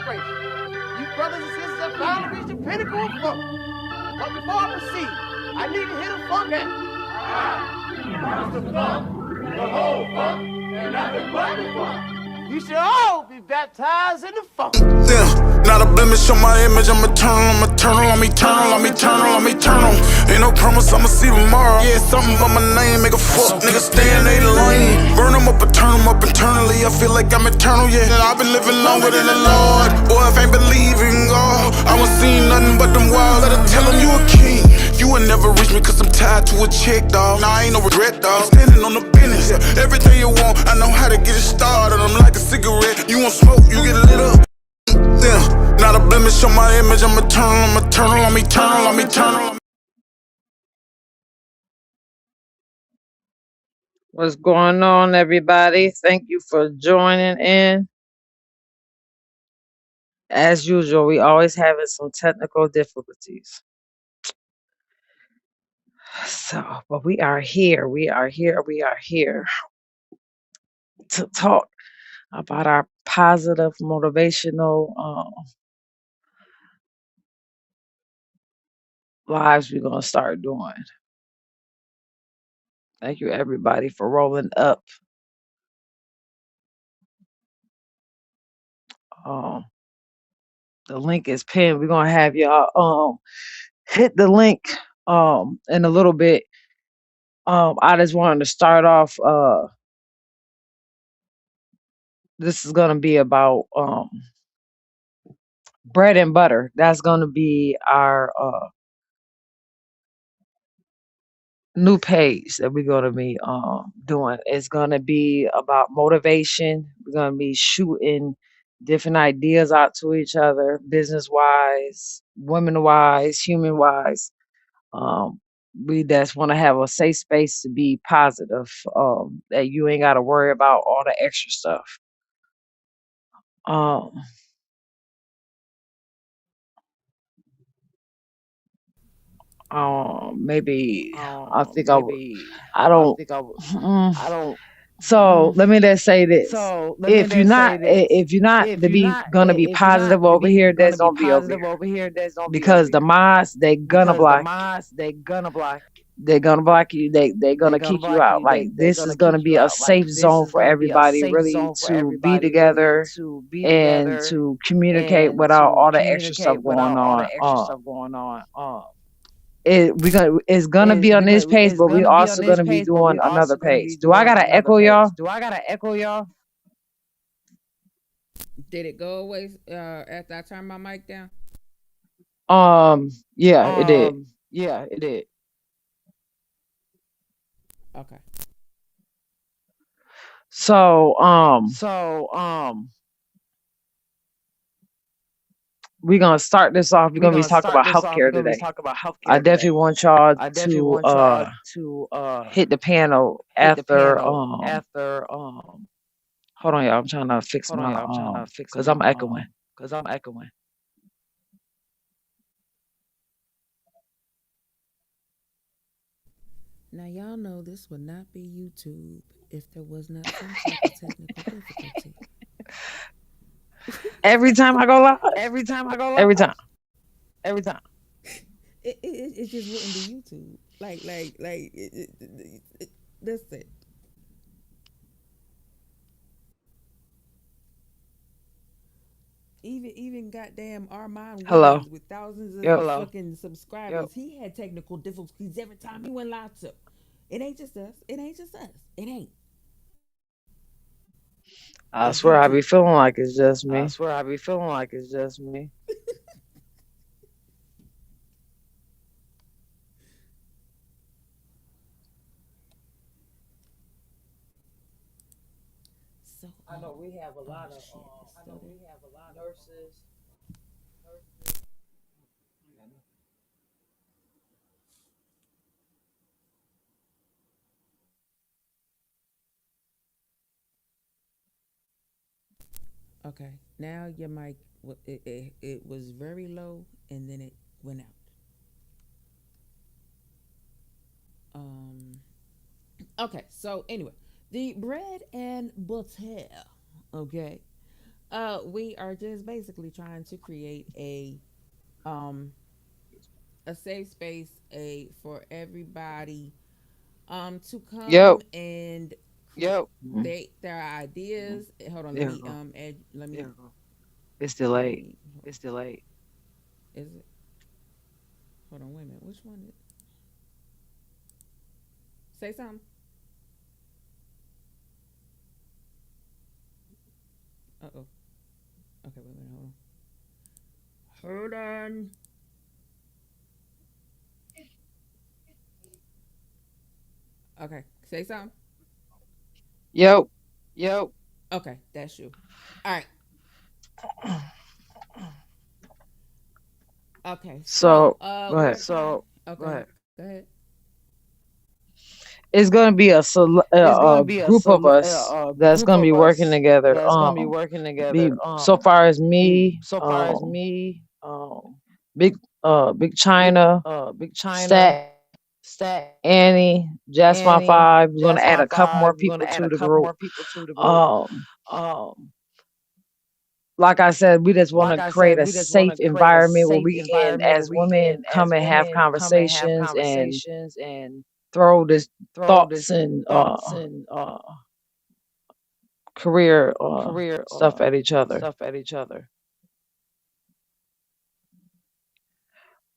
celebration. You brothers and sisters have finally reached the pinnacle of funk. But before I proceed, I need to hit a funk anthem. What's the funk? The whole funk, and nothing but the funk. You should all be baptized in the funk. Yeah, not a blemish on my image. I'm eternal, I'm eternal. Ain't no promise I'ma see tomorrow. Yeah, something but my name, make a fuck. Niggas stay in they lane. Burn them up and turn them up internally. I feel like I'm eternal, yeah. I've been living longer than the Lord. Boy, if I ain't believing God, I won't see nothing but them wild. Let her tell him you a king. You will never reach me cause I'm tied to a chick, dog. Nah, I ain't no regret, dog. Standing on the business. Everything you want, I know how to get it started. I'm like a cigarette. You want smoke, you get lit up. Yeah, not a blemish on my image. I'm eternal. What's going on, everybody? Thank you for joining in. As usual, we always having some technical difficulties. But we are here. We are here to talk about our positive, motivational lives we're going to start doing. Thank you, everybody, for rolling up. The link is pinned. We're going to have y'all hit the link in a little bit. I just wanted to start off. This is going to be about bread and butter. That's going to be our new page that we're going to be doing. It's going to be about motivation. We're going to be shooting different ideas out to each other, business wise, women wise, human wise. We just want to have a safe space to be positive, that you ain't got to worry about all the extra stuff. Maybe I think I would. I don't. So let me just say this: if you're not to be gonna be positive over here, there's gonna be over here because the mods they gonna block. They're gonna block you. They're gonna kick you out. Like this is gonna be a safe zone for everybody, really, to be together and to communicate without all the extra stuff going on. It's gonna be on this page, but we also gonna be doing another page. Do I gotta echo y'all? Did it go away after I turned my mic down? Yeah, it did. Okay. So we're gonna start this off. We're gonna be talking about healthcare today. I definitely want y'all to hit the panel after hold on, y'all. I'm trying to fix my because I'm echoing. Now y'all know this would not be YouTube if there was not some type of technical difficulty. Every time I go live. Every time. It just wouldn't be YouTube. That's it. Even goddamn Armand Hello. Wiggins with thousands of Yep. fucking subscribers, he had technical difficulties every time he went live too. It ain't just us. It ain't. I swear I be feeling like it's just me. So I know we have a lot of nurses. Okay, now your mic it was very low and then it went out. Okay, so anyway, the bread and butter. Okay, We are just basically trying to create um a safe space for everybody to come Yep. and Mhm. create their ideas. Hold on, let There we me go. add, let me It's let delayed. me is it, hold on, wait a minute, which one say something. Uh-oh. Okay, wait a minute, hold on. Okay, say something. Yep. Okay, that's you. All right. Okay, so So go ahead. okay, go ahead. It's gonna be a group of us that's gonna be working together. Be so far as me, Big Big China, Stack, Annie, Jasmine Five. We're gonna add a couple more people to the group. Um, like I said, we just want to create a safe environment where we can, as women, come and have conversations and throw this thoughts and career stuff at each other.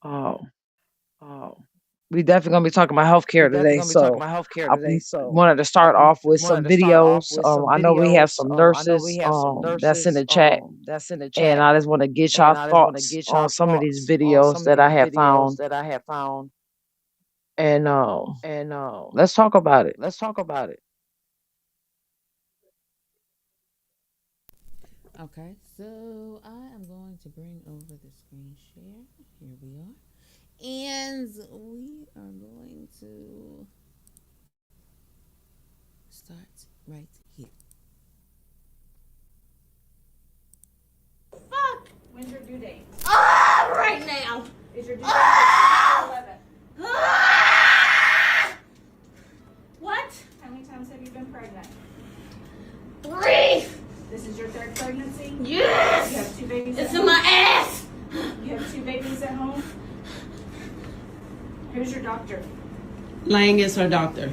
Um, we definitely gonna be talking about healthcare today, so I wanted to start off with some videos. I know we have some nurses that's in the chat, and I just want to get y'all thoughts on some of these videos that I have found, and let's talk about it. Okay, so I am going to bring over the screen share. Here we are. And we are going to start right here. Fuck! When's your due date? Ah, right now! Is your due date 11? Ah! What? How many times have you been pregnant? 3! This is your 3rd pregnancy? Yes! You have 2 babies It's at in home? my ass! You have 2 babies at home? Who's your doctor? Lang is her doctor.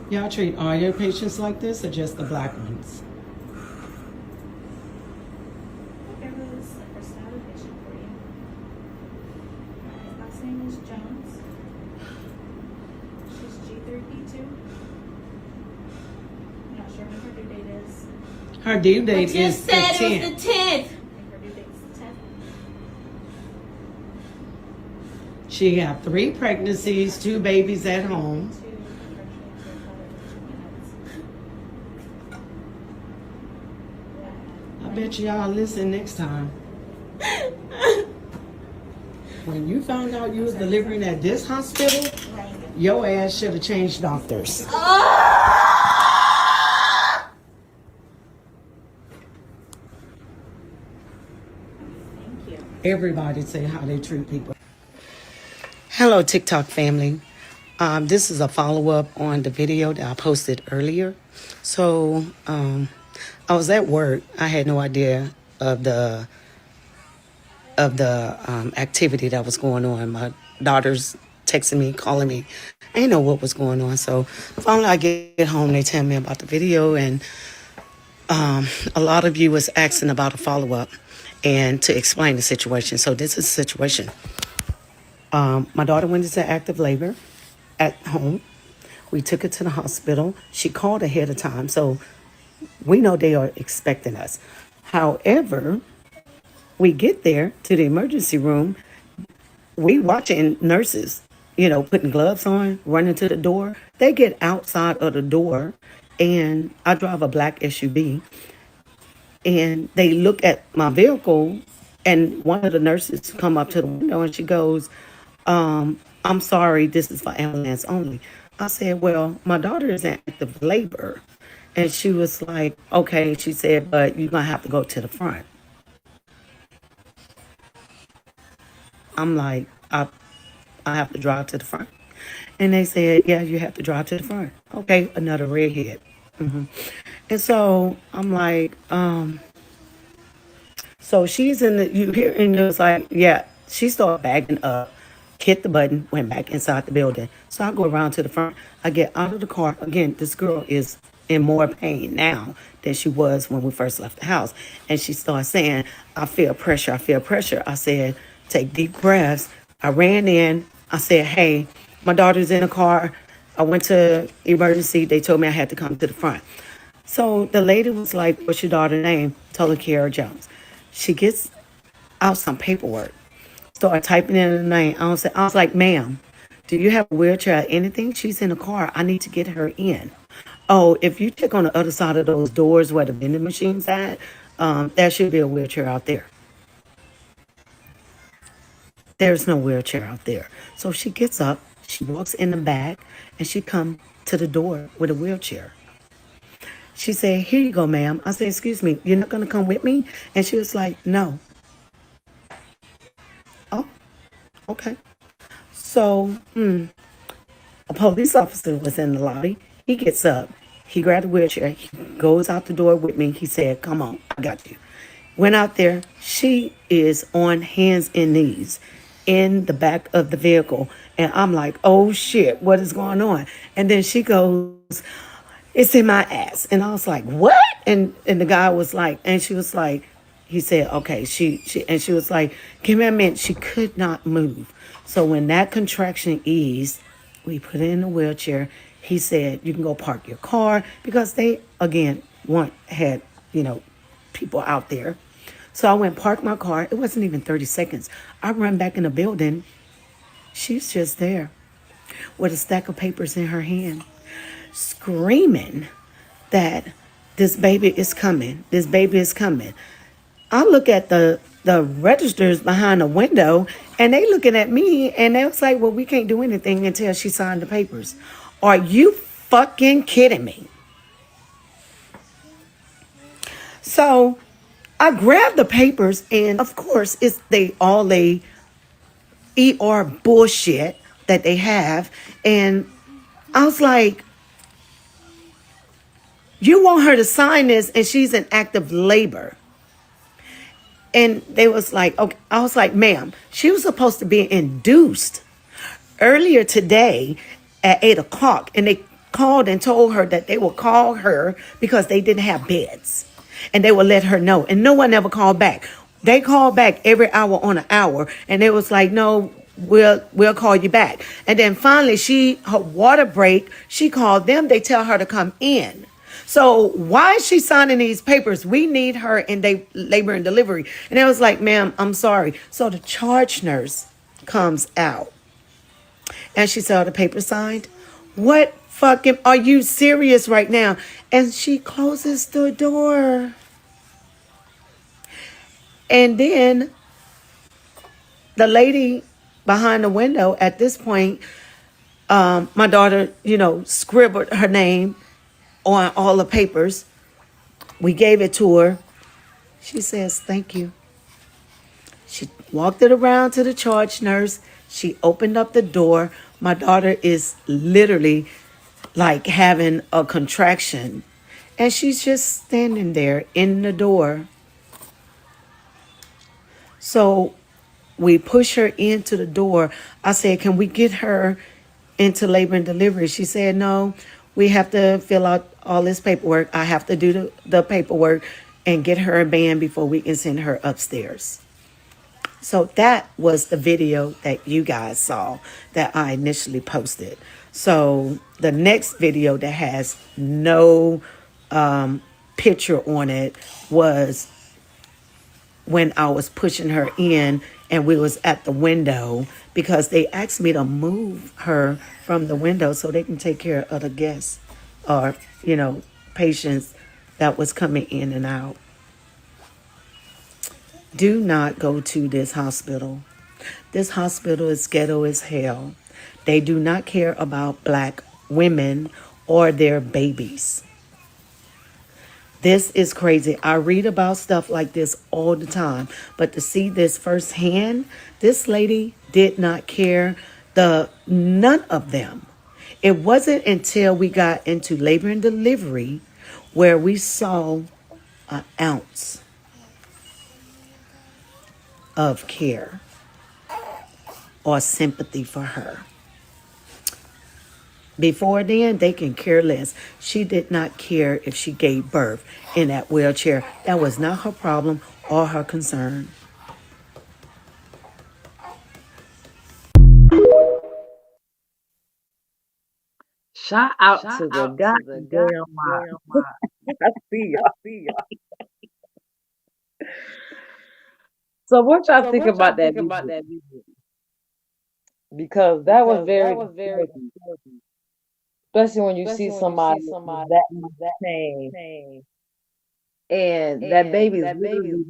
Y'all treat all your patients like this or just the black ones? Whatever's the first patient for you. Alright, last name is Jones. She's G3P2. I'm not sure when her due date is. Her due date I is just the said it 10th. was the 10th. I think her due date's the 10th. She had 3 pregnancies, 2 babies at home. I bet y'all listen next time. When you found out you was delivering at this hospital, your ass should have changed doctors. Everybody say how they treat people. Hello, TikTok family. This is a follow-up on the video that I posted earlier. So, I was at work. I had no idea of the activity that was going on. My daughter's texting me, calling me. I didn't know what was going on. So finally I get home, they tell me about the video, and a lot of you was asking about a follow-up and to explain the situation. So this is the situation. My daughter went into active labor at home. We took her to the hospital. She called ahead of time, so we know they are expecting us. However, we get there to the emergency room. We watching nurses, putting gloves on, running to the door. They get outside of the door, and I drive a black SUV, and they look at my vehicle, and one of the nurses come up to the window, and she goes, I'm sorry, this is for ambulance only. I said, well, my daughter is in active labor, And she was like, okay. She said, but you're going to have to go to the front. I'm like, I have to drive to the front. And they said, yeah, you have to drive to the front. Okay, another redhead. And so I'm like, so she's in the, you hear, and it was like, yeah, she started backing up, hit the button, went back inside the building. So I go around to the front. I get out of the car. Again, this girl is in more pain now than she was when we first left the house. And she started saying, I feel pressure. I feel pressure. I said, take deep breaths. I ran in. I said, hey, my daughter's in the car. I went to emergency. They told me I had to come to the front. So the lady was like, what's your daughter's name? Told her Kiara Jones. She gets out some paperwork. Started typing in the name. I was like, ma'am, do you have a wheelchair or anything? She's in the car. I need to get her in. Oh, if you check on the other side of those doors where the vending machine's at, there should be a wheelchair out there. There's no wheelchair out there. So she gets up, she walks in the back, and she comes to the door with a wheelchair. She said, here you go, ma'am. I said, excuse me, you're not going to come with me? And she was like, no. Oh, okay. So, a police officer was in the lobby. He gets up. He grabbed a wheelchair. He goes out the door with me. He said, come on, I got you. Went out there. She is on hands and knees in the back of the vehicle. And I'm like, oh, shit, what is going on? And then she goes, it's in my ass. And I was like, what? And the guy was like, and she was like, he said, okay, she was like, give me a minute. She could not move. So when that contraction eased, we put her in a wheelchair. He said, you can go park your car, because they, again, had people out there. So I went park my car. It wasn't even 30 seconds. I run back in the building. She's just there with a stack of papers in her hand, screaming that this baby is coming. This baby is coming. I look at the registers behind the window, and they looking at me, and they was like, well, we can't do anything until she signed the papers. Are you fucking kidding me? So I grabbed the papers, and of course, it's all ER bullshit that they have. And I was like, you want her to sign this, and she's in active labor. And they was like, okay. I was like, ma'am, she was supposed to be induced earlier today at 8 o'clock. And they called and told her that they would call her because they didn't have beds. And they would let her know. And no one ever called back. They called back every hour on an hour. And they was like, no, we'll call you back. And then finally, her water break, she called them. They tell her to come in. So why is she signing these papers? We need her in labor and delivery. And I was like, ma'am, I'm sorry. So the charge nurse comes out. And she saw the paper signed. What fucking, are you serious right now? And she closes the door. And then the lady behind the window, at this point, my daughter, scribbled her name on all the papers. We gave it to her. She says, thank you. She walked it around to the charge nurse. She opened up the door. My daughter is literally like having a contraction. And she's just standing there in the door. So we push her into the door. I said, can we get her into labor and delivery? She said, no, we have to fill out all this paperwork. I have to do the paperwork and get her a band before we can send her upstairs. So that was the video that you guys saw that I initially posted. So the next video that has no picture on it was when I was pushing her in and we was at the window, because they asked me to move her from the window so they can take care of the guests or, patients that was coming in and out. Do not go to this hospital. This hospital is ghetto as hell. They do not care about black women or their babies. This is crazy. I read about stuff like this all the time, but to see this firsthand, this lady did not care none of them. It wasn't until we got into labor and delivery where we saw an ounce of care or sympathy for her. Before then, they can care less. She did not care if she gave birth in that wheelchair. That was not her problem or her concern. Shout out to the goddamn mob. I see y'all. So what y'all think about that video? Because that was very disturbing. Especially when you see somebody with that much pain and that baby's literally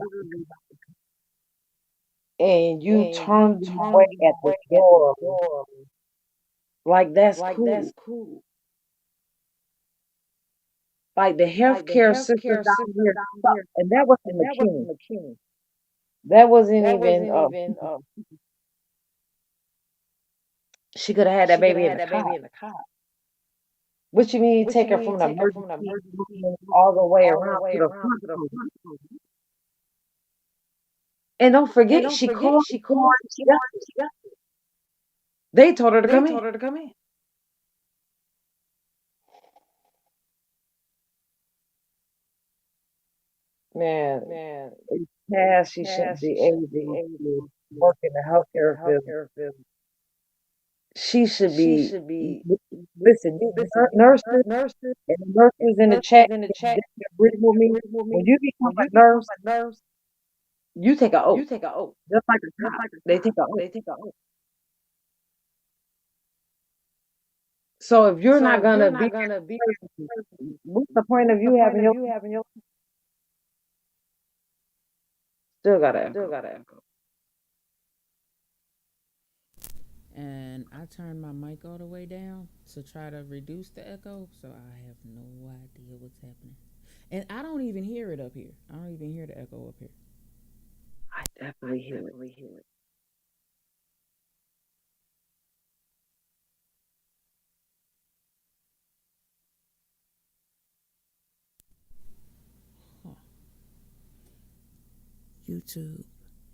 and you turn them away at the door. Like that's cool. Like the healthcare system down here sucks. And that wasn't McKinney. That wasn't even she could have had that baby in the car. What you mean take her from the emergency room all the way around to the front? And don't forget, she called. They told her to come in. Man, it's past. She shouldn't be able to work in the healthcare field. She should be. Listen, nurses and the nurses in the chat. Agree with me. When you become a nurse, you take an oath. Just like a cop. They take an oath. So if you're not gonna be, what's the point of you having your? Still gotta echo. And I turned my mic all the way down to try to reduce the echo, so I have no idea what's happening. And I don't even hear it up here. I don't even hear the echo up here. I definitely hear it. YouTube,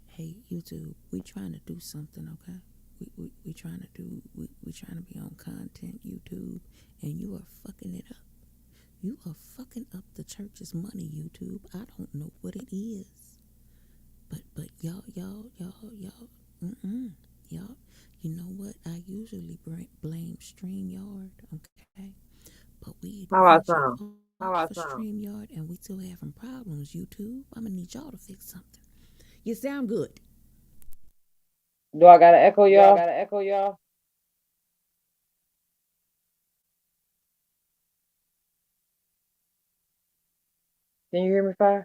hey YouTube, we trying to do something, okay? We trying to be on content, YouTube, and you are fucking it up. You are fucking up the church's money, YouTube. I don't know what it is, but y'all, you know what? I usually blame StreamYard, okay? But we How I sound? StreamYard, and we still having problems, YouTube. I'm gonna need y'all to fix something. You sound good. Do I gotta echo y'all? Can you hear me, Fi?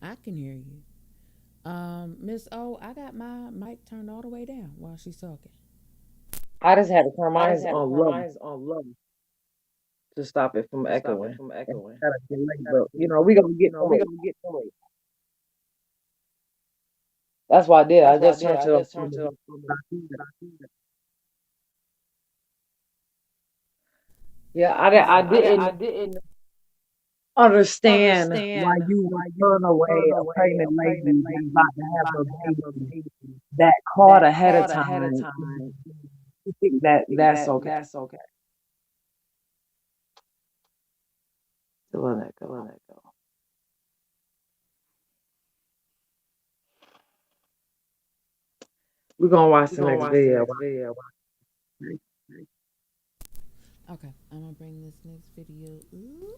I can hear you. Miss O, I got my mic turned all the way down while she's talking. I just had to turn mine on low to stop it from echoing. Kind of delay, but we gonna get to it. That's what I did. I just turned to yeah. I didn't understand why you would turn away a pregnant lady that's about to have a baby that caught ahead of time. You think that's okay? Let that go. We're gonna watch the next video. Okay, I'm gonna bring this next video. Ooh.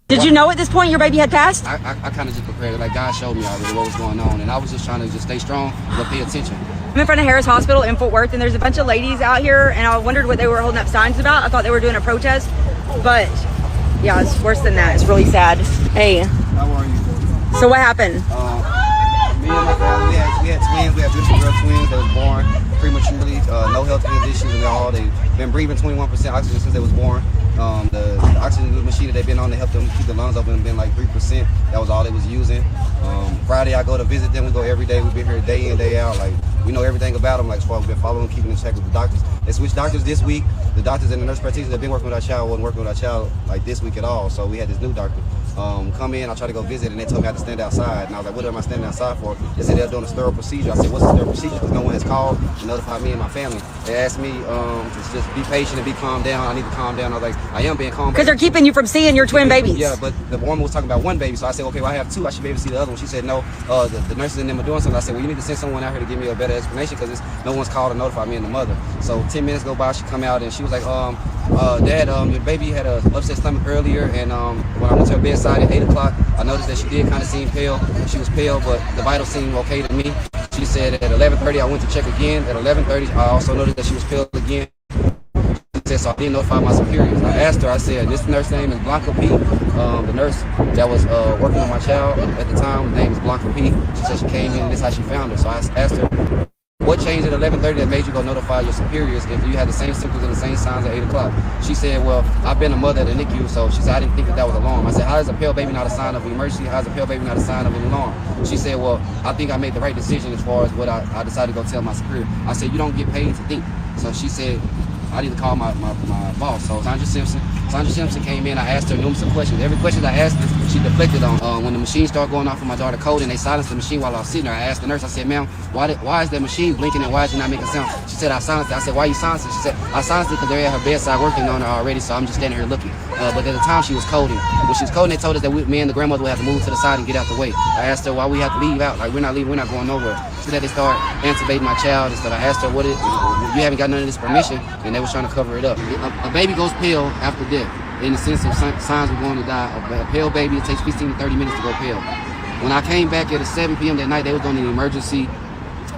Did you know at this point your baby had passed? I kind of just prepared it. Like God showed me already what was going on, and I was just trying to just stay strong, but pay attention. I'm in front of Harris Hospital in Fort Worth, and there's a bunch of ladies out here, and I wondered what they were holding up signs about. I thought they were doing a protest, but yeah, it's worse than that. It's really sad. Hey. How are you? So what happened? Me and my family, we had twins. We had beautiful girl twins that was born prematurely. no health issues at all. They've been breathing 21% oxygen since they was born. The oxygen machine that they've been on to help them keep their lungs open been like 3%. That was all they was using. Friday I go to visit them. We go every day. We've been here day in, day out. Like, we know everything about them. Like, as far as we've been following, keeping in check with the doctors. They switched doctors this week. The doctors and the nurse practitioners that have been working with our child wasn't working with our child like this week at all. So we had this new doctor come in. I tried to go visit, and they told me I had to stand outside. And I was like, what am I standing outside for? They said they're doing a sterile procedure. I said, what's a sterile procedure? Because no one has called to notify me and my family. They asked me to just be patient and be calm down. I need to calm down. I was like, I am being calm. Because they're keeping you from seeing your twin babies. Yeah, but the woman was talking about one baby. So I said, okay, well, I have two. I should be able to see the other one. She said, no, the nurses and them are doing something. I said, well, you need to send someone out here to give me a better explanation because no one's called to notify me and the mother. So 10 minutes go by, she come out and she was like, Dad, your baby had a upset stomach earlier, and when I went to her bedside at 8 o'clock, I noticed that she did kind of seem pale. She was pale, but the vitals seemed okay to me. She said at 11:30 I went to check again. At 11:30 I also noticed that she was pale again. She said, so I didn't notify my superiors. I asked her, I said, this nurse name is Blanca P. The nurse that was working on my child at the time, her name is Blanca P. She said she came in and this is how she found her. So I asked her, what changed at 11:30 that made you go notify your superiors if you had the same symptoms and the same signs at 8 o'clock? She said, well, I've been a mother at the NICU, so she said, I didn't think that was alarm. I said, how is a pale baby not a sign of an emergency? How is a pale baby not a sign of an alarm? She said, well, I think I made the right decision as far as what I decided to go tell my superior. I said, you don't get paid to think. So she said, I need to call my boss. So Sandra Simpson came in. I asked her numerous questions. Every question I asked her, she deflected on. When the machine started going off for my daughter coding, they silenced the machine while I was sitting there. I asked the nurse, I said, ma'am, why is that machine blinking and why is it not making sound? She said, I silenced it. I said, why you silenced it? She said, I silenced it because they're at her bedside working on her already, so I'm just standing here looking. But at the time she was coding. When she was coding, they told us that me and the grandmother would have to move to the side and get out the way. I asked her why we have to leave out. Like, we're not leaving, we're not going nowhere. So that they started intubating my child and stuff. I asked her, you haven't got none of this permission, and they was trying to cover it up. A baby goes pale after death. In the sense of signs we're going to die. A pale baby, it takes 15 to 30 minutes to go pale. When I came back at 7 p.m. that night, they was doing an emergency,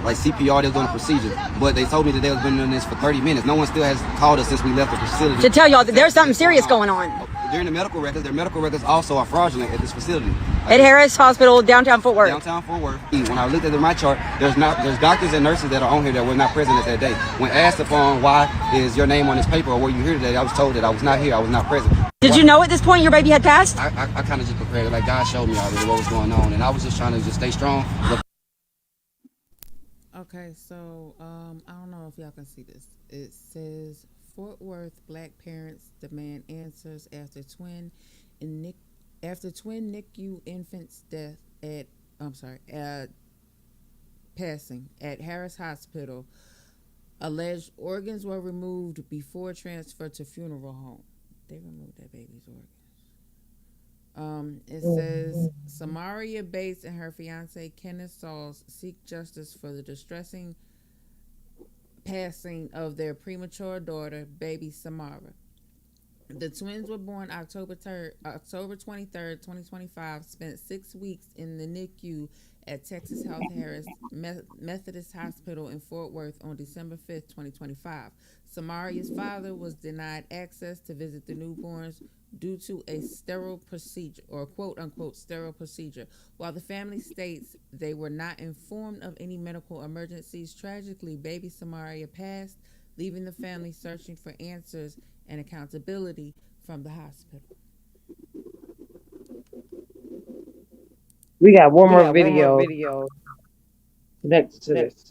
like CPR, they was doing a procedure. But they told me that they was been doing this for 30 minutes. No one still has called us since we left the facility. To tell y'all that there's something serious going on. During the medical records, their medical records also are fraudulent at this facility. At Harris Hospital, downtown Fort Worth. Downtown Fort Worth. When I looked at my chart, there's doctors and nurses that are on here that were not present at that day. When asked upon why is your name on this paper or were you here today, I was told that I was not here, I was not present. Did you know at this point your baby had passed? I kind of just prepared. Like, God showed me already what was going on, and I was just trying to just stay strong. Okay, so I don't know if y'all can see this. It says Fort Worth black parents demand answers after twin NICU infant's death passing at Harris Hospital. Alleged organs were removed before transfer to funeral home. They removed that baby's organs. It says Samaria Bates and her fiance Kenneth Sauls seek justice for the distressing passing of their premature daughter, baby Samara. The twins were born October 23rd, 2025, spent 6 weeks in the NICU at Texas Health Harris Methodist Hospital in Fort Worth on December 5th, 2025. Samaria's father was denied access to visit the newborns due to a sterile procedure, or quote-unquote sterile procedure. While the family states they were not informed of any medical emergencies, tragically, baby Samaria passed, leaving the family searching for answers and accountability from the hospital. We got one more video next to this.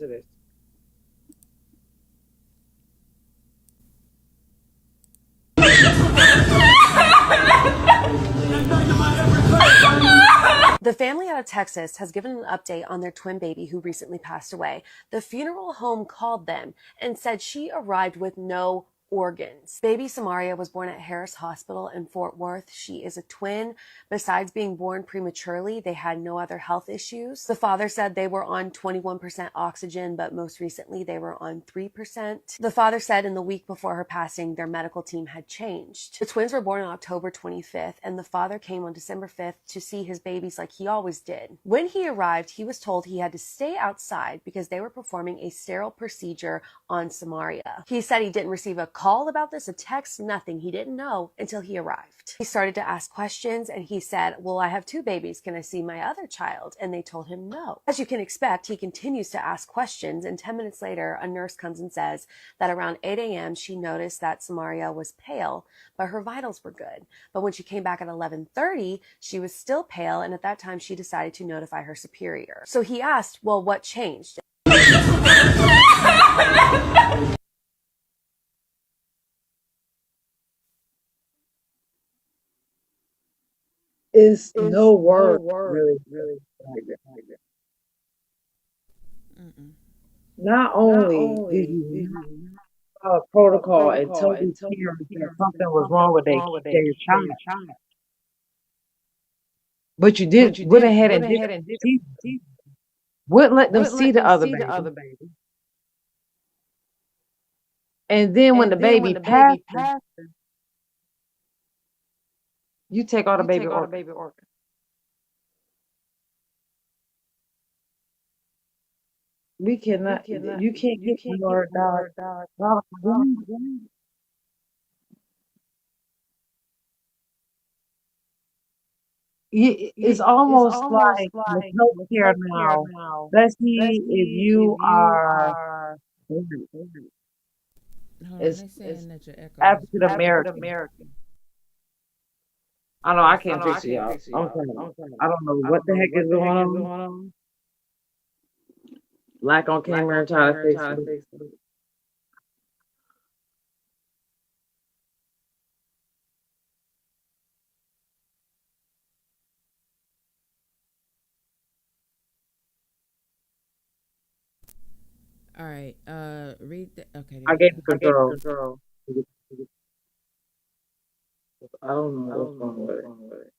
The family out of Texas has given an update on their twin baby who recently passed away. The funeral home called them and said she arrived with no organs. Baby Samaria was born at Harris Hospital in Fort Worth. She is a twin. Besides being born prematurely, they had no other health issues. The father said they were on 21% oxygen, but most recently they were on 3%. The father said in the week before her passing, their medical team had changed. The twins were born on October 25th, and the father came on December 5th to see his babies like he always did. When he arrived, he was told he had to stay outside because they were performing a sterile procedure on Samaria. He said he didn't receive a call about this, a text, nothing. He didn't know until he arrived. He started to ask questions and he said, well, I have 2 babies. Can I see my other child? And they told him no. As you can expect, he continues to ask questions, and 10 minutes later, a nurse comes and says that around 8 a.m. she noticed that Samaria was pale, but her vitals were good. But when she came back at 11:30, she was still pale, and at that time she decided to notify her superior. So he asked, well, what changed? It's no word really. Not only did you follow protocol and tell these parents that something was wrong with their child, but you went ahead and did wouldn't let them see the other baby. And then when the baby passed, you take all the baby organs. We cannot. You can't get your dog. It's almost like with healthcare now. Let's see if you are it's African American. I know I can't fix it, y'all. I'm sorry. I don't know what the heck is going on. Black on camera trying to fix it. All right. Read the. Okay. I gave it control. I don't know what's wrong with it.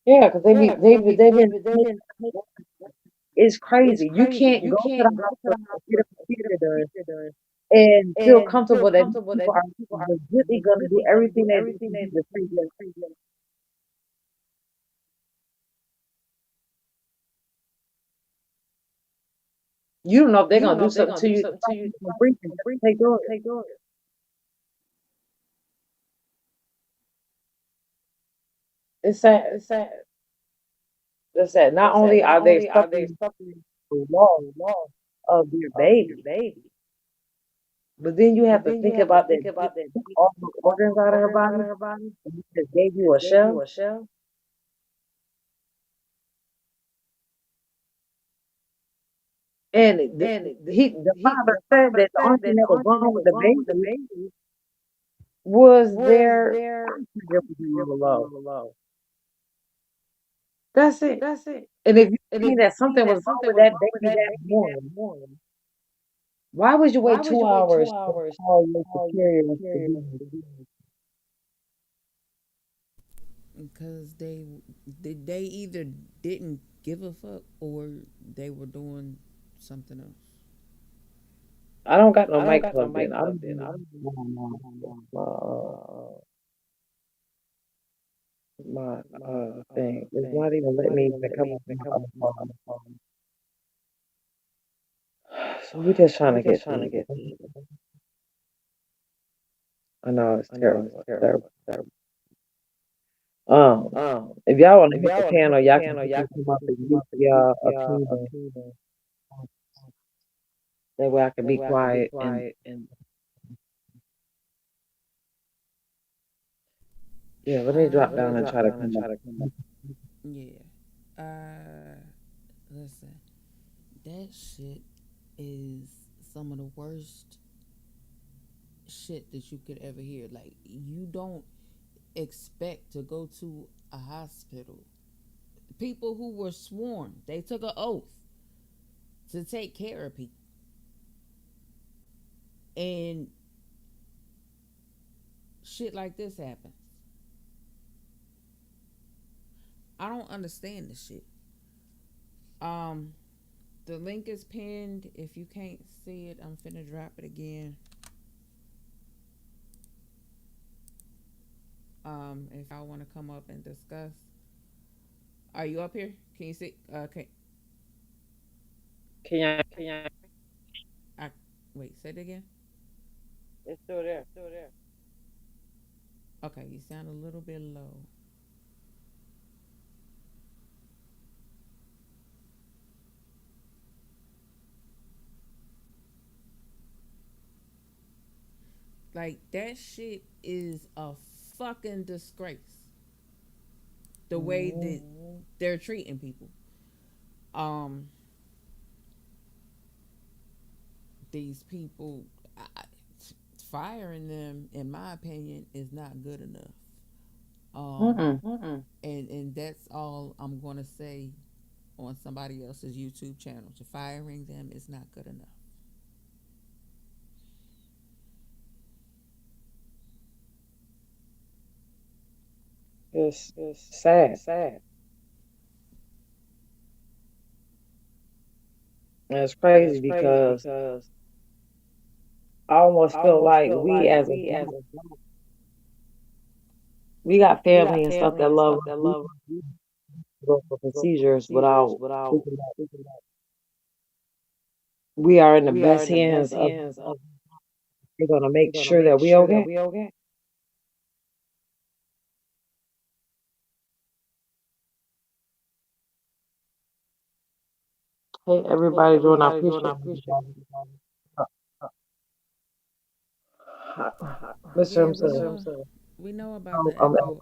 Yeah, because they've been. It's crazy. You can't go to the hospital get a procedure done and feel comfortable that people are legitimately going to do everything they do to save you. You don't know if they're going to do something to you. Take it. It's sad. It's sad. Not only are they suffering the loss of their baby, but then you have to think about that. All the organs out of her body, and he just gave you a shell. And the father said that the only thing that was wrong with the baby was their love. That's it. And if you think that something was wrong with that baby that morning, why would you wait 2 hours to call your superior to do it? Because they either didn't give a fuck or they were doing something else. I don't got no mic plugged in. I don't know. My thing. It's not even letting me even come up on the phone. So we're just trying to get through. I know it's terrible. If y'all want to hit the panel, y'all can come up and give y'all opinion. That way I can be quiet and yeah. Let me drop down and try to come back. Yeah. Listen, that shit is some of the worst shit that you could ever hear. Like, you don't expect to go to a hospital. People who were sworn, they took an oath to take care of people. And shit like this happens. I don't understand this shit. The link is pinned. If you can't see it, I'm finna drop it again. If y'all want to come up and discuss. Are you up here? Can you see? Can you? I, wait, say it again. It's still there. Still there. Okay, you sound a little bit low. Like that shit is a fucking disgrace. The way that they're treating people. Um, these people, firing them, in my opinion, is not good enough. And that's all I'm gonna say on somebody else's YouTube channel. To firing them is not good enough. It's sad. Sad. And it's crazy because I almost feel like we got family and stuff that love us. We can go for procedures without thinking that we are in the best hands of they're gonna make sure that we okay. Hey everybody doing I appreciate Mr. Yeah, Himself. we know about the echo.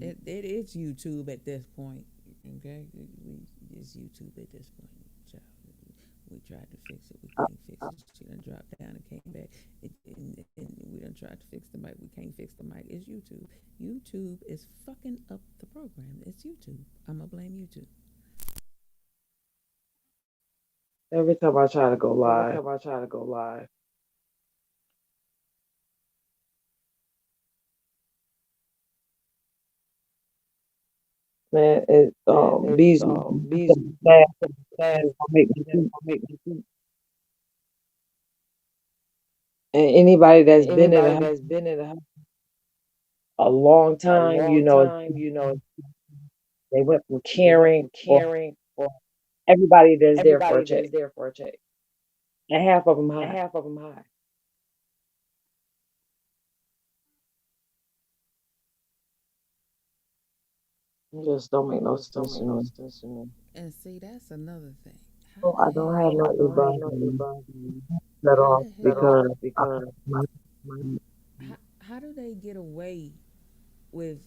It is YouTube at this point. Okay, it's YouTube at this point. Child. We tried to fix it. We can't fix it. She done dropped down and came back. And we done tried to fix the mic. We can't fix the mic. It's YouTube. YouTube is fucking up the program. It's YouTube. I'm gonna blame YouTube. Every time I try to go live, man, bees bad make me think. And anybody that's been in a long time, they went from caring or everybody that's there for a check. And half of them high. It just don't make no sense to me. And see, that's another thing. Oh, I don't have no Ebony at How all the hell? because How do they get away with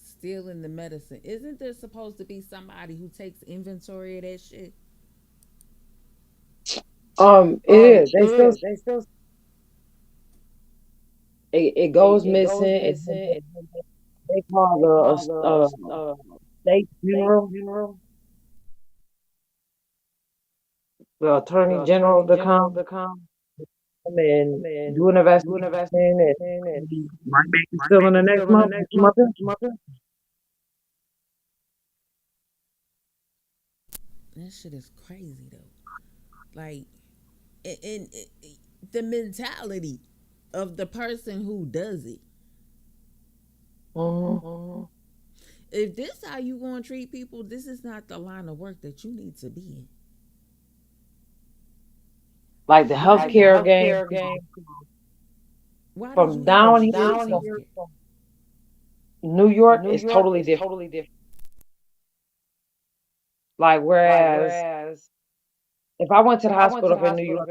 stealing the medicine? Isn't there supposed to be somebody who takes inventory of that shit? it is. They still it goes missing. They call the state funeral, the attorney general to come and do an investigation and be right back to still in the next month. That shit is crazy though. Like, and the mentality of the person who does it. If this how you gonna treat people, this is not the line of work that you need to be in. Like the healthcare game from down here, New York is totally different. Like whereas if I went to the hospital in New York,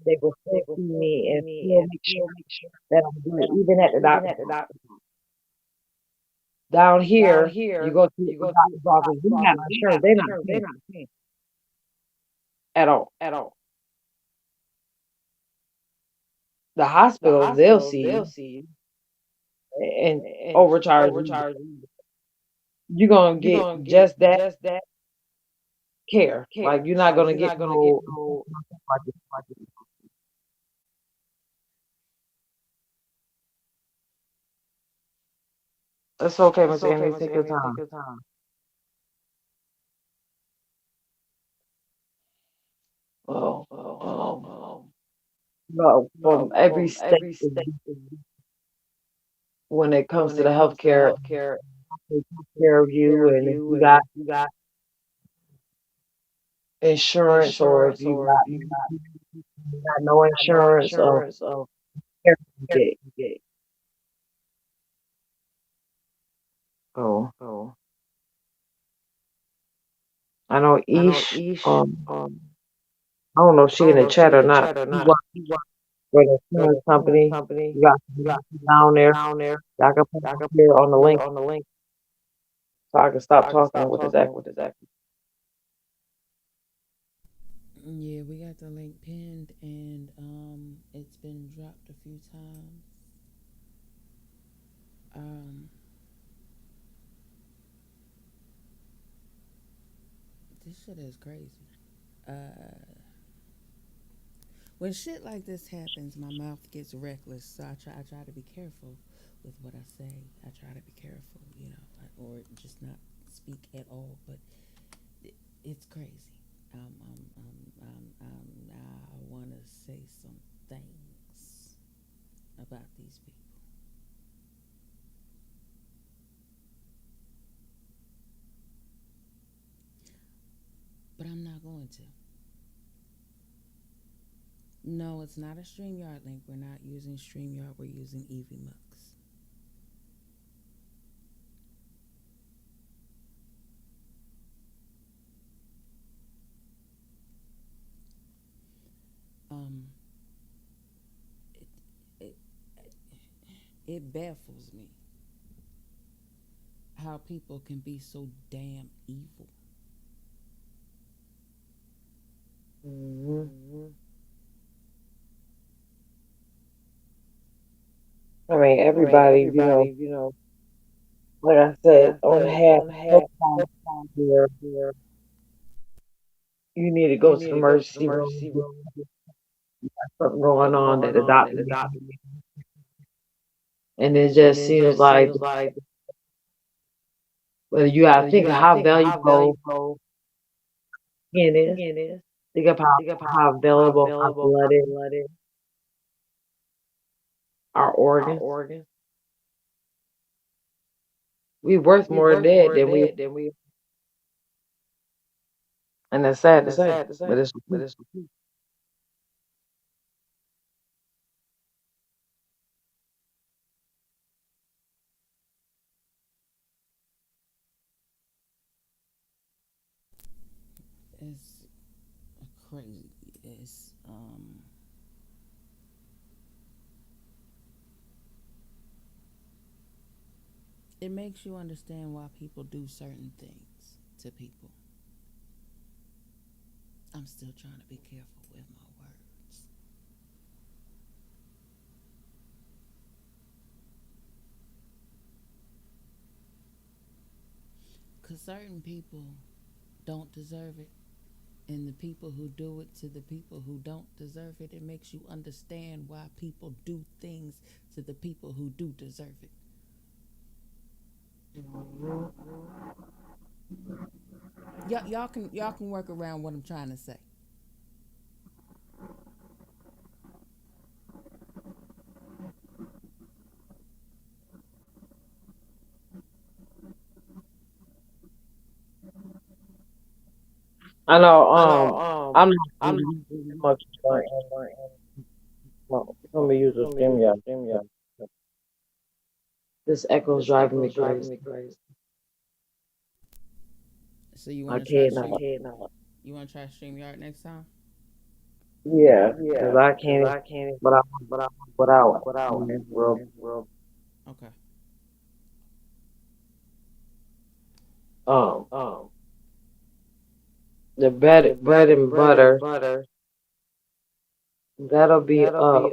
they will still see me and still make sure that I'm good, even at the doctor. Down here, you go to the doctor's office, we have insurance, they're not paying at all. The hospitals, they'll see you and overcharge you. You're gonna get just that care. Like you're not gonna get no. It's okay, Miss Amy. Take your time. No, from every state when it comes to the healthcare take care of you, and if you got insurance or if you got no insurance or care you get. So I know Ish, I don't know if she in the chat or not. She works for the insurance company. You got some down there. Y'all can put it here on the link so I can stop talking with this echo. Yeah, we got the link pinned and it's been dropped a few times. This shit is crazy. When shit like this happens, my mouth gets reckless, so I try to be careful with what I say. I try to be careful, or just not speak at all. But it's crazy. I want to say some things about these people. But I'm not going to. No, it's not a StreamYard link. We're not using StreamYard. We're using EasyMux. It baffles me how people can be so damn evil. I mean, everybody, like I said, on half here, you need to go to the emergency room. Something going on that the doctor needs. And it just seems like, well, you gotta think of how valuable skin is. Think of how valuable our blood is, our organs. We worth more dead than we, and it's sad to say, but it's It's crazy. It makes you understand why people do certain things to people. I'm still trying to be careful with my words. Because certain people don't deserve it. And the people who do it to the people who don't deserve it, it makes you understand why people do things to the people who do deserve it. Y'all can work around what I'm trying to say. I know. I'm not much fun. Let me use a StreamYard. This echo's driving me crazy. So you want to try StreamYard? You want to try StreamYard next time? Yeah, because I can't. But I without real. Okay. The bread and butter. That'll be up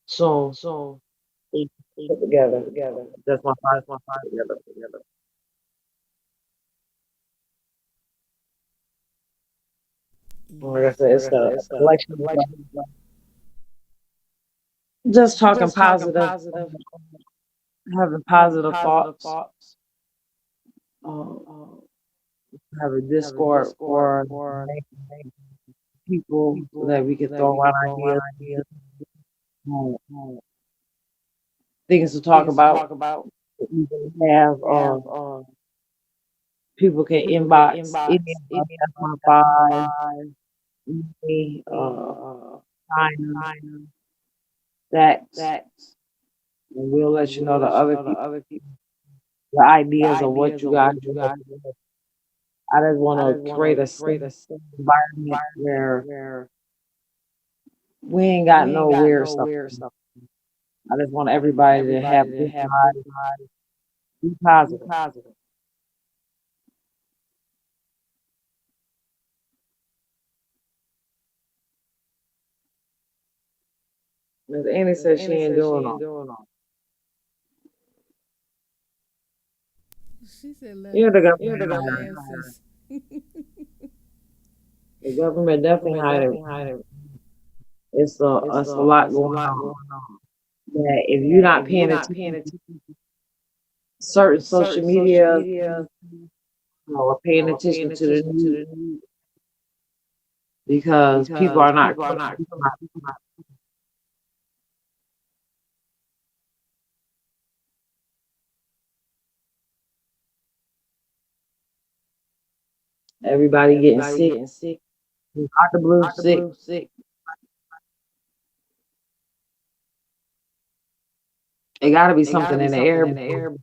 soon. Together. That's my five together. Like I said, it's a collection. Just talking positive, having positive thoughts. Have a Discord for people so that we can throw around ideas, things to talk about. You can have people can inbox any of us. That's my five. Me, China, Stacks, and we'll let you know the other people, the ideas of what you guys want. I just want to create a safe environment where we ain't got no weird stuff. I just want everybody to have good vibes, be positive. Miss Annie said she ain't doing all. She said, let Yeah, her the rip her government hired. glasses. The government definitely hired. It's a lot going on. That if you're not paying attention to certain social media or paying attention to the news, because people are not. Everybody getting sick. Out the blue, sick. It got to be something in the air. Because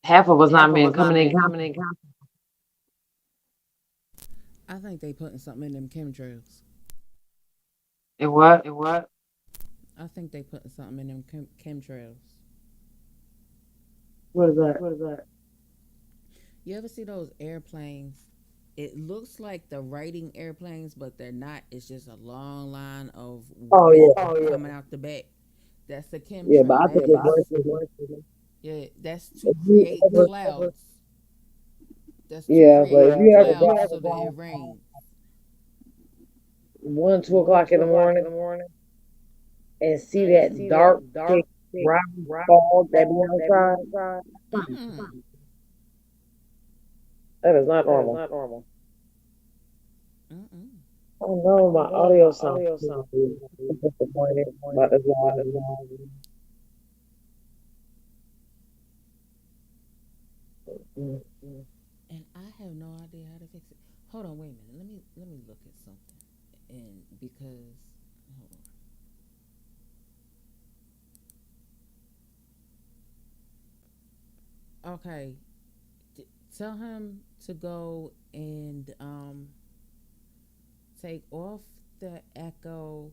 half of us not been coming in contact. I think they putting something in them chemtrails. And what? I think they putting something in them chemtrails. What is that? You ever see those airplanes? It looks like the writing airplanes, but they're not. It's just a long line of Oh yeah. coming out the back. That's the Yeah, but I chemtrail think it's gas. worse. Yeah, that's to If you create ever, clouds. That's to yeah, but create if you ever clouds so drive that it around rains. 1, 2 o'clock in the morning and see that dark, thick brown fog that be outside, Mm-mm. that is not normal. Mm-mm. I don't know, my audio sounds disappointed about this live. Mm. And I have no idea how to fix it. Hold on, wait a minute. Let me look at something. And because hold on. Okay. Tell him to go and take off the echo,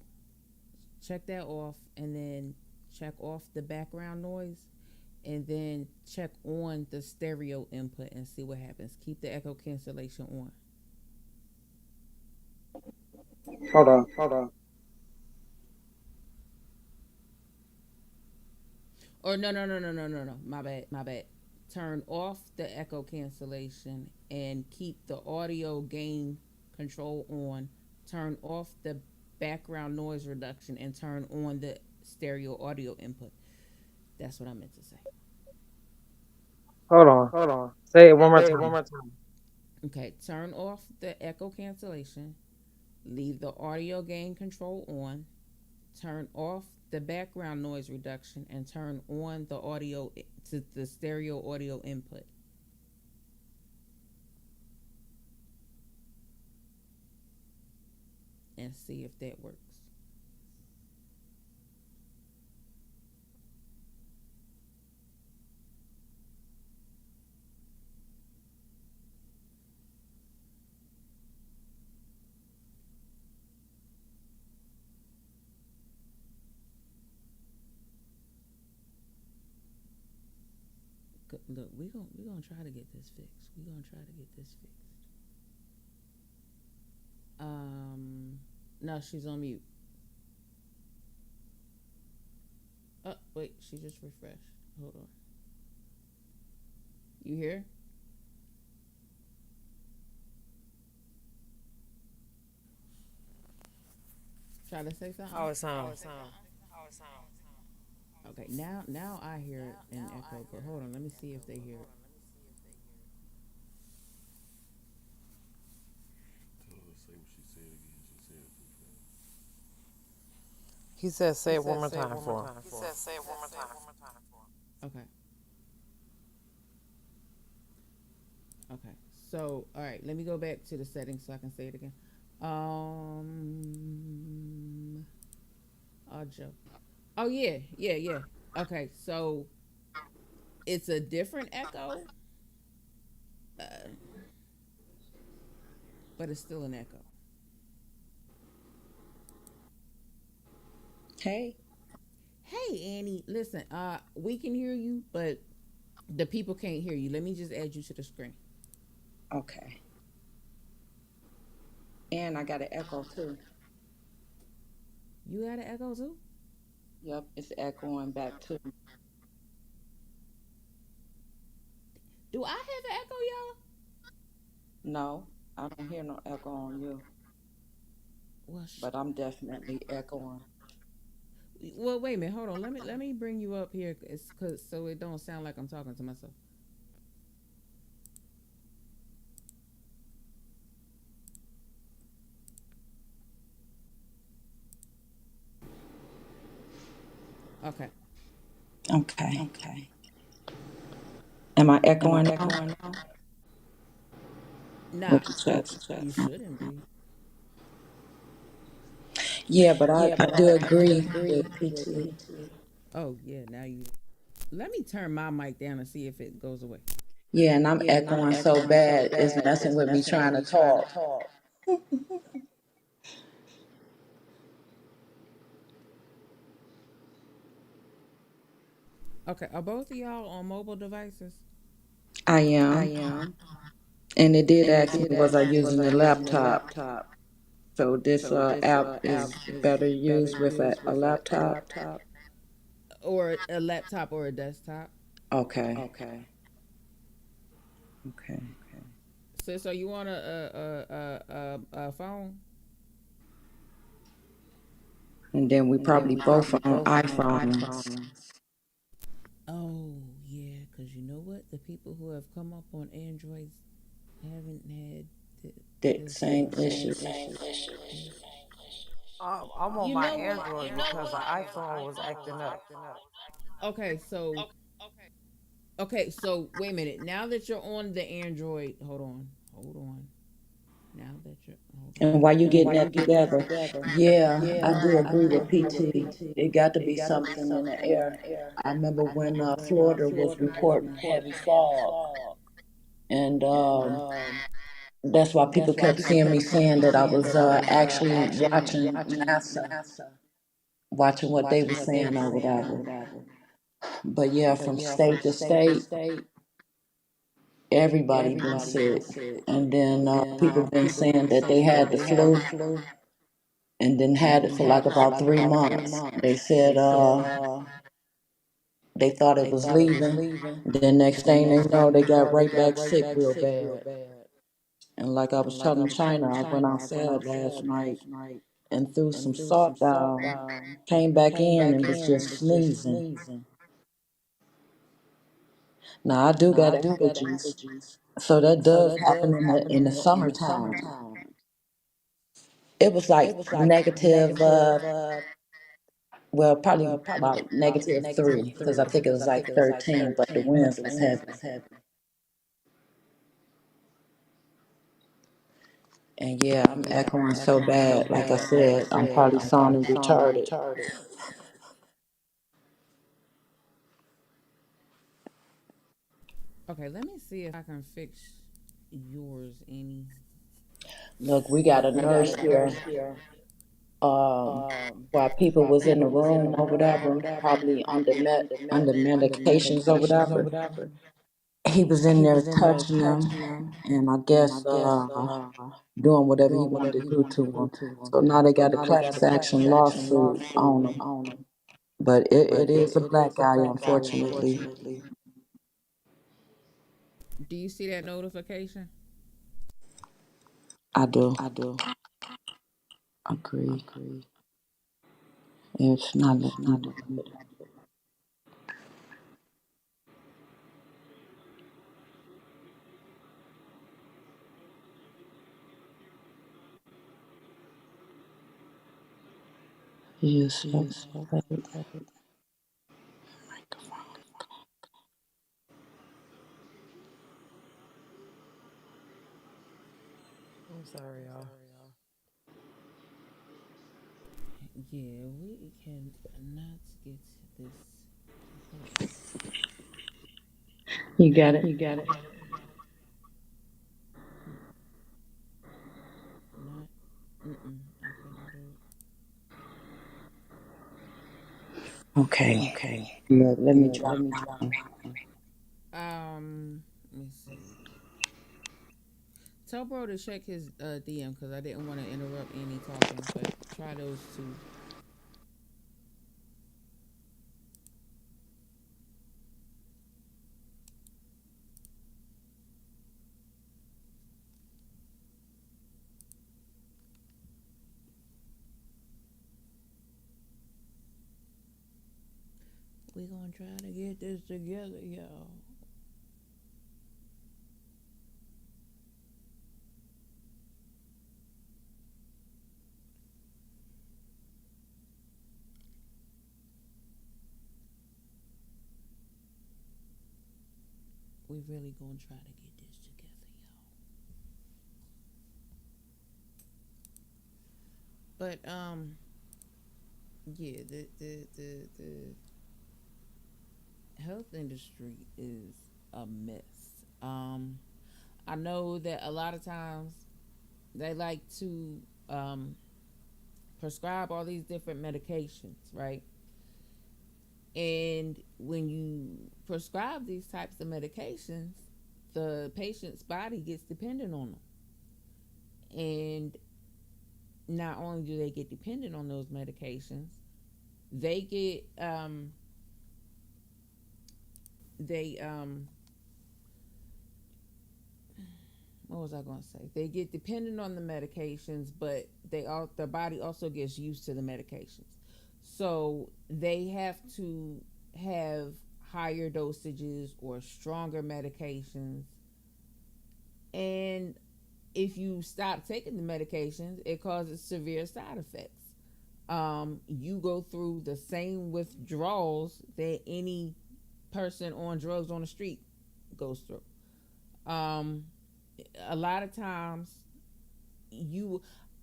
check that off, and then check off the background noise, and then check on the stereo input and see what happens. Keep the echo cancellation on. Hold on. Or no. My bad. Turn off the echo cancellation and keep the audio gain control on. Turn off the background noise reduction and turn on the stereo audio input. That's what I meant to say. Hold on. Say it one more time. Okay, turn off the echo cancellation. Leave the audio gain control on. Turn off the background noise reduction and turn on the audio to the stereo audio input. And see if that works. Look, we gonna try to get this fixed. No, she's on mute. Oh, wait, she just refreshed. Hold on. You hear? Try to say something. How it sound? Okay, now I hear it in echo, but hold on, let me see if they hear it. He said say it one more time for him. Okay. Okay. So, all right, let me go back to the settings so I can say it again. Audio. Oh yeah, yeah, yeah. Okay, so it's a different echo, uh, but it's still an echo. Hey. Hey Annie, listen, we can hear you, but the people can't hear you. Let me just add you to the screen. Okay. And I got an echo too. You got an echo too? Yep, it's echoing back too. Do I have an echo, y'all? No, I don't hear no echo on you, Well, but I'm definitely echoing. well, wait a minute. Hold on. Let me bring you up here, cause so it don't sound like I'm talking to myself. Okay. Okay. Am I echoing now? Nah, What you said? you shouldn't be. Yeah, but I do agree with PT. Oh yeah, now you. Let me turn my mic down and see if it goes away. Yeah, and I'm echoing so bad, it's messing with me trying to talk. Okay, are both of y'all on mobile devices? I am. And it did ask me, was I using a laptop? So this app is better used with a laptop. Or a laptop or a desktop? Okay. Okay. Sis, are you on a phone? And then we probably both on iPhones. Oh yeah, cause you know what? The people who have come up on Androids haven't had The this same same issue. issue. I'm on You my know what? Android because the iPhone was acting up. Okay, so wait a minute. Now that you're on the Android, hold on. Now that you're hold And on. why you getting that together? Yeah, I do agree with PT. It got to be something in the air. I remember when Florida was reporting heavy fog, and that's why people kept seeing me saying that I was actually watching NASA, watching what they were saying or whatever. But yeah, from state to state, everybody been sick, and then people been saying that they had the flu and then had it for like about 3 months. They said they thought it was leaving. Then next thing they know, they got right back sick real bad. And like I was telling China, I went outside last night and threw some salt down, came back in and was just sneezing. Now I do got allergies, so that does happen in the summertime. It was like negative, well, probably about -3, because I think it was like 13, but the winds was heavy. And yeah, I'm echoing so bad. Like I said, I'm probably sounding retarded. Okay, let me see if I can fix yours, Annie. Look, we got a nurse here. While people was in the room or whatever, probably under medications or whatever, he was in there touching them, and I guess doing whatever he wanted to do to them. So now they got a class action lawsuit on them. But it is a black guy, unfortunately. Do you see that notification? I do agree. It's not letting me do it. Yes, microphone. I'm sorry, y'all. Yeah, we can not get this. You got it. Not. I couldn't do it. Okay. Let me try. Let me see. Tell bro to check his DM because I didn't want to interrupt any talking, but try those two. We gonna try to get this together, y'all. We really gonna try to get this together, y'all. But yeah, the health industry is a mess. I know that a lot of times they like to prescribe all these different medications, right? And when you prescribe these types of medications, the patient's body gets dependent on them. And not only do they get dependent on those medications, they get what was I going to say? They get dependent on the medications, but their body also gets used to the medications. So they have to have higher dosages or stronger medications. And if you stop taking the medications, it causes severe side effects. You go through the same withdrawals that any person on drugs on the street goes through. A lot of times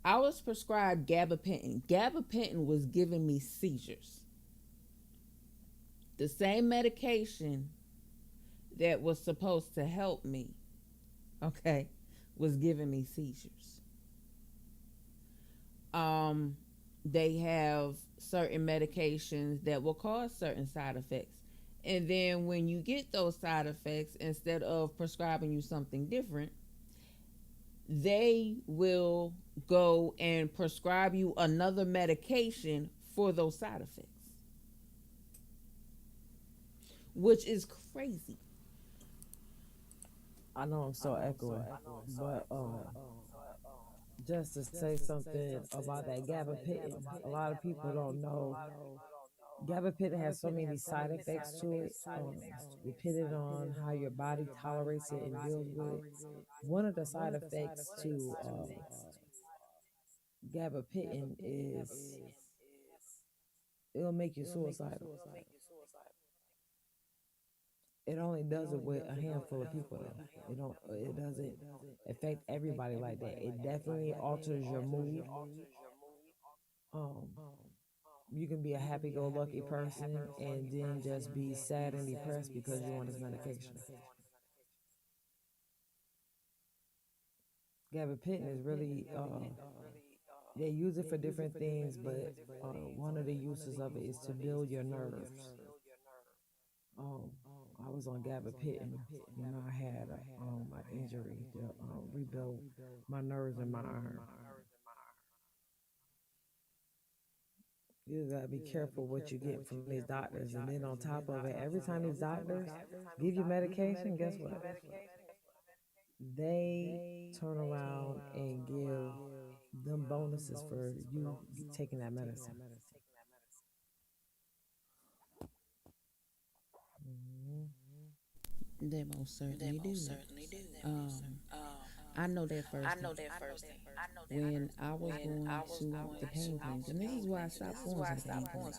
I was prescribed gabapentin. Gabapentin was giving me seizures. The same medication that was supposed to help me, okay, was giving me seizures. They have certain medications that will cause certain side effects. And then when you get those side effects, instead of prescribing you something different, they will go and prescribe you another medication for those side effects, which is crazy. I know I'm so echoing, but just to say something about that gabapentin, a lot of people don't know. Gabapentin has so many side effects to it, depending on how your body tolerates it and deals with it. One of the side effects to gabapentin is it'll make you suicidal. It only does it with a handful of people though. It doesn't affect everybody like that. It definitely alters your mood. You can be a happy-go-lucky person and then just be sad and depressed because you're on this medication. Gabapentin is really, they use it for different things, but one of the uses of it is to build your nerves. I was on gabapentin when I had an injury to rebuild my nerves in my arm. You gotta be careful what you get from these doctors, and then on top of it, every time these doctors give you medication, guess what? They turn around and give them bonuses for you taking that medicine. They most certainly do. I know that first. When I was going to the pain clinic, and this is why I stopped going to the pain clinic.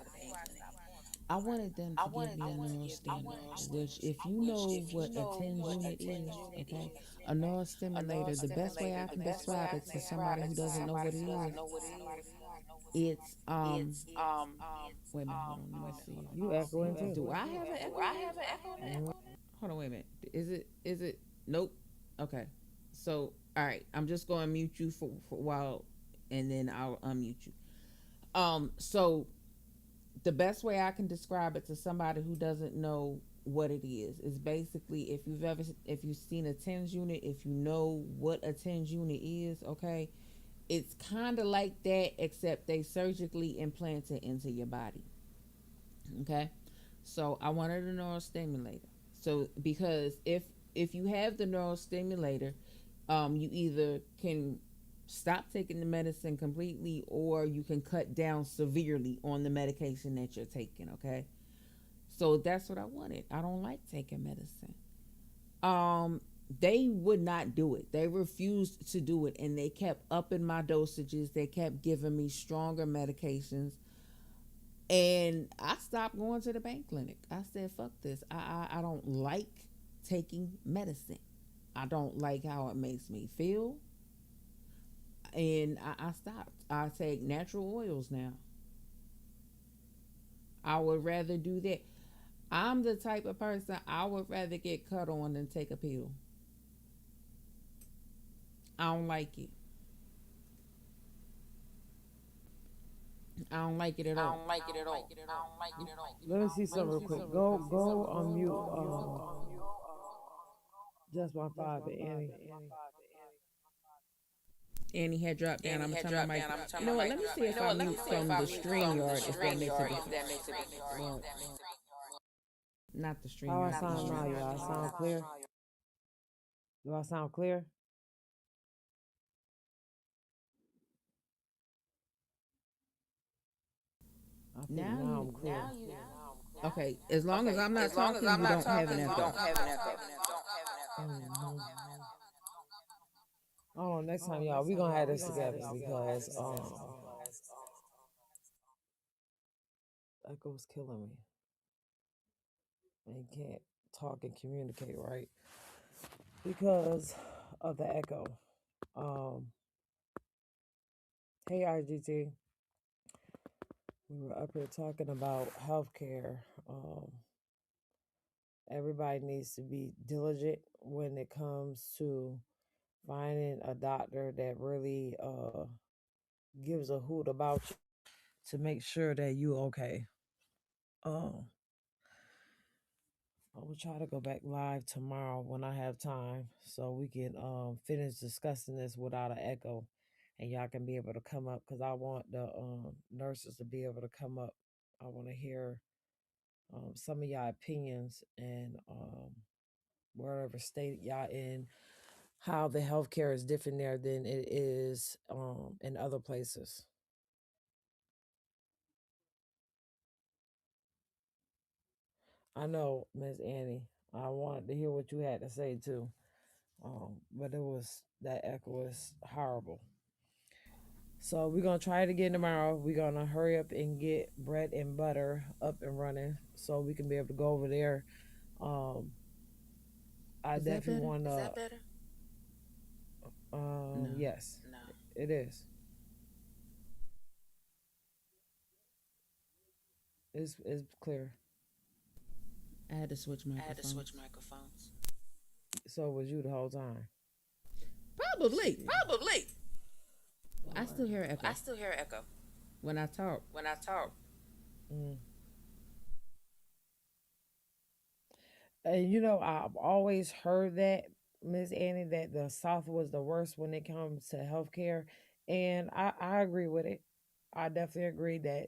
I wanted them to give me a neural stimulator, which if you know what a TENS unit is, okay, a neural stimulator, the best way I can describe it to somebody who doesn't know what it is, it's wait a minute, hold on, let's see. You echoing too. Do I have an echo? Hold on, wait a minute. Is it nope. Okay. So all right, I'm just gonna mute you for a while and then I'll unmute you. So the best way I can describe it to somebody who doesn't know what it is basically if you've seen a TENS unit, if you know what a TENS unit is, okay, it's kind of like that except they surgically implant it into your body. Okay, so I wanted a neural stimulator. So because if you have the neural stimulator, you either can stop taking the medicine completely or you can cut down severely on the medication that you're taking, okay? So that's what I wanted. I don't like taking medicine. They would not do it. They refused to do it and they kept upping my dosages. They kept giving me stronger medications. And I stopped going to the bank clinic. I said, fuck this. I don't like taking medicine. I don't like how it makes me feel. And I stopped. I take natural oils now. I would rather do that. I'm the type of person I would rather get cut on than take a pill. I don't like it. I don't like it at all. Let me see something real quick. Go on mute. Just my father, Annie. Annie had dropped down. I'm turning my mic. You know what? Let me see if I mute from the StreamYard if that makes a difference. Not the StreamYard. How I sound now, y'all? I sound clear? Do I sound clear? Now I'm clear. okay, as long as I'm not talking, you don't have an echo. Oh, next time, y'all, we're going to have this together because echo's killing me. And can't talk and communicate right because of the echo. Hey, IGT. We were up here talking about healthcare. Everybody needs to be diligent when it comes to finding a doctor that really gives a hoot about you to make sure that you okay. I will try to go back live tomorrow when I have time so we can finish discussing this without an echo and y'all can be able to come up because I want the nurses to be able to come up. I want to hear some of y'all opinions and wherever state y'all in, how the healthcare is different there than it is in other places. I know, Miss Annie, I wanted to hear what you had to say too. But that echo was horrible. So we're gonna try it again tomorrow. We're gonna hurry up and get bread and butter up and running so we can be able to go over there. I definitely want to. Is that better? No. Yes, no. It is. It's clear. I had to switch microphones. So was you the whole time? Probably. I still hear echo. When I talk. Mm. And you know, I've always heard that, Miss Annie, that the South was the worst when it comes to healthcare, and I agree with it. I definitely agree that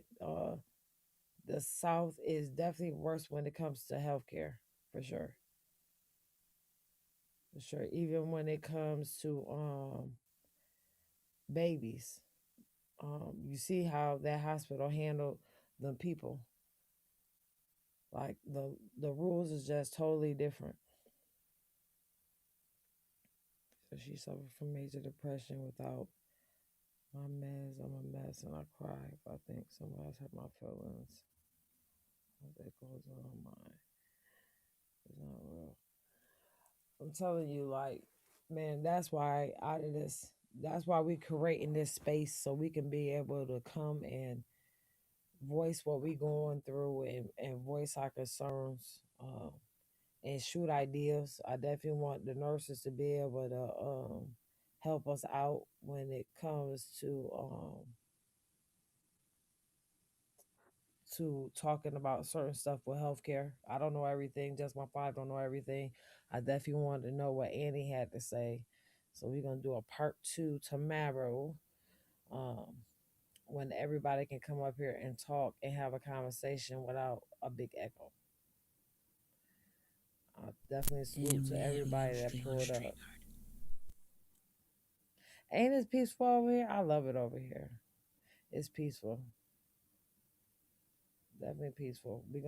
the South is definitely worse when it comes to healthcare, for sure. For sure, even when it comes to babies, you see how that hospital handled the people. Like the rules is just totally different. So she suffered from major depression without my meds. I'm a mess and I cry if I think somebody else hurt my feelings. What that goes on my mind. It's not real. I'm telling you, like, man, that's why out of this, that's why we creating this space so we can be able to come and voice what we going through and voice our concerns and shoot ideas. I definitely want the nurses to be able to help us out when it comes to talking about certain stuff with healthcare. I don't know everything. Just my 5 don't know everything. I definitely wanted to know what Annie had to say. So we're going to do a part 2 tomorrow when everybody can come up here and talk and have a conversation without a big echo. I definitely salute to everybody that pulled up. Ain't it peaceful over here? I love it over here. It's peaceful. Definitely peaceful. We're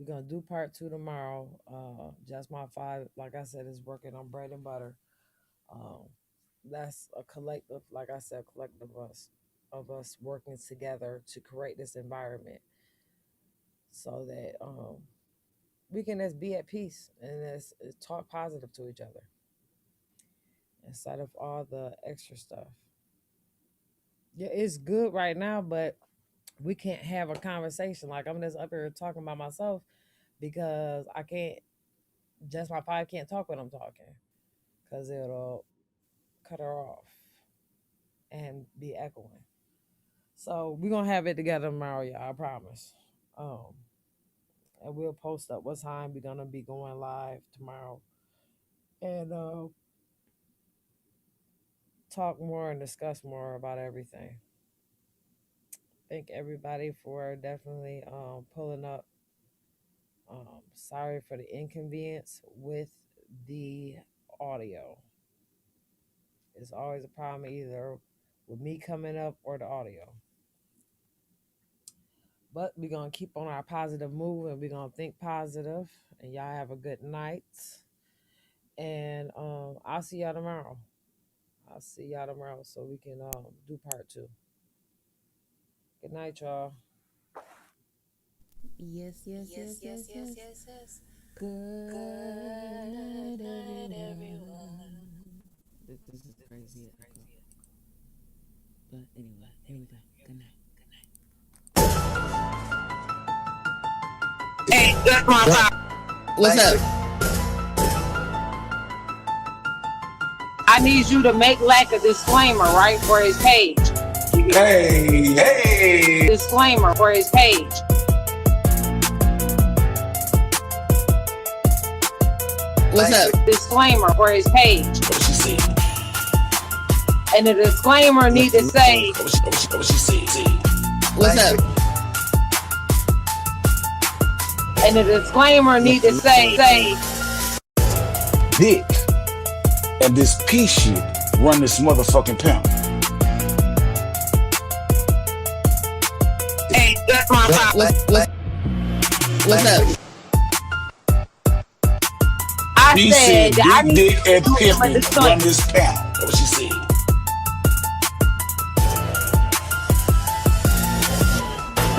gonna do part 2 tomorrow. Just my 5, like I said, is working on bread and butter. That's a collective, like I said, collective of us working together to create this environment so that we can just be at peace and just talk positive to each other instead of all the extra stuff. Yeah, it's good right now, but we can't have a conversation. Like, I'm just up here talking by myself because I can't, just my 5 can't talk when I'm talking because it'll cut her off and be echoing. So we're going to have it together tomorrow, y'all, I promise. And we'll post up what time we're going to be going live tomorrow. And talk more and discuss more about everything. Thank everybody for definitely pulling up. Sorry for the inconvenience with the audio. It's always a problem either with me coming up or the audio. But we're going to keep on our positive move and we're going to think positive. And y'all have a good night. And I'll see y'all tomorrow. So we can do part 2. Good night, y'all. Yes. Good night, everyone. This is crazy. But anyway, here we go. Good night. Hey, that's my time. What's up? I need you to make like a disclaimer, right, for his page. Hey. Disclaimer for his page. What's up? Disclaimer for his page. What she said? And the disclaimer need to say. What she said? What's up? And the disclaimer need to say. Dick and this pea shit run this motherfucking panel. Hey, that's my time. What's up? He said Big Dick and Pimpin' run this panel. That's what she said.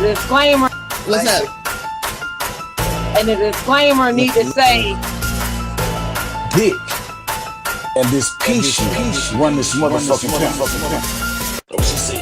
Disclaimer. What's up? And the disclaimer need to say. Dick and this pea shit run this motherfucking panel. That's what she said.